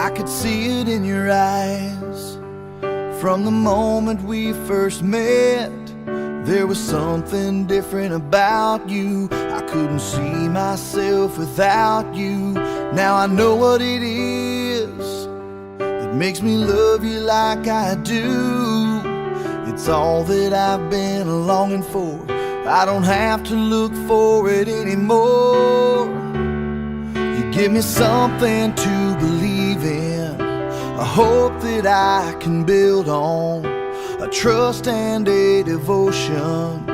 I could see it in your eyes. From the moment we first met, there was something different about you. I couldn't see myself without you. Now I know what it is that makes me love you like I do. It's all that I've been longing for. I don't have to look for it anymore. You give me something to believe in, a hope that I can build on, a trust and a devotion.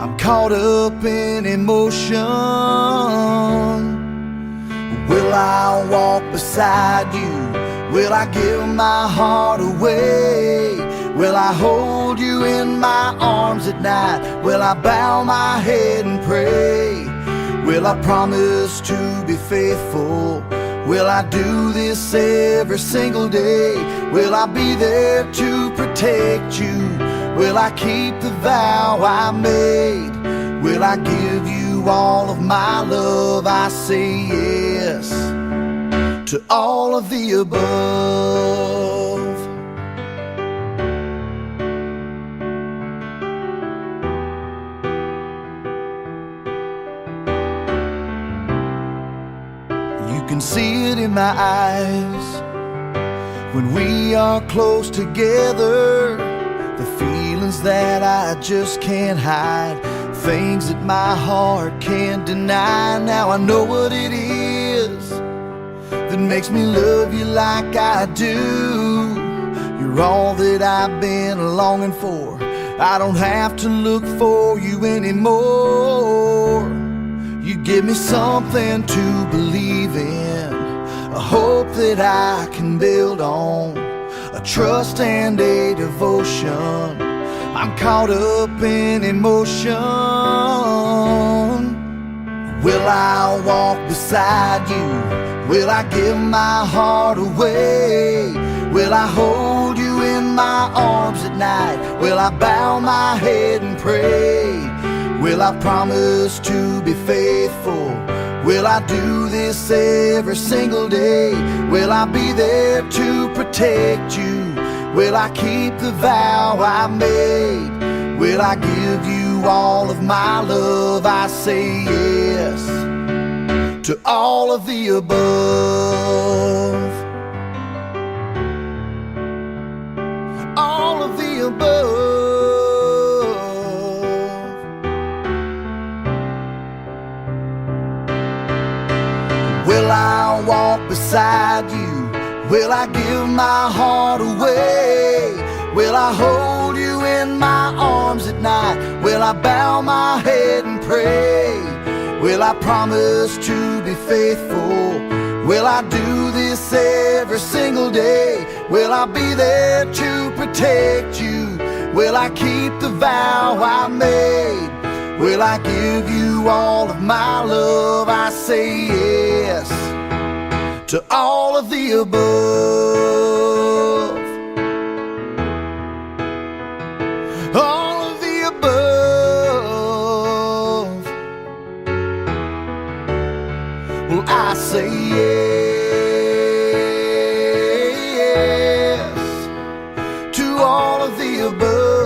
I'm caught up in emotion. Will I walk beside you? Will I give my heart away? Will I hold you in my arms at night? Will I bow my head and pray? Will I promise to be faithful? Will I do this every single day? Will I be there to protect you? Will I keep the vow I made? Will I give you all of my love? I say yes to all of the above. You can see it in my eyes when we are close together. The feelings that I just can't hide, things that my heart can't deny. Now I know what it is that makes me love you like I do. You're all that I've been longing for. I don't have to look for you anymore. You give me something to believe in, a hope that I can build on, a trust and a devotion. I'm caught up in emotion. Will I walk beside you? Will I give my heart away? Will I hold you in my arms at night? Will I bow my head and pray? Will I promise to be faithful? Will I do this every single day? Will I be there to protect you? Will I keep the vow I made? Will I give you all of my love? I say yes to all of the above. All of the above. Will I walk beside you? Will I give my heart away? Will I hold you in my arms at night? Will I bow my head and pray? Will I promise to be faithful? Will I do this every single day? Will I be there to protect you? Will I keep the vow I made? Will I give you all of my love? I say yes to all of the above. All of the above. Well, I say yes to all of the above.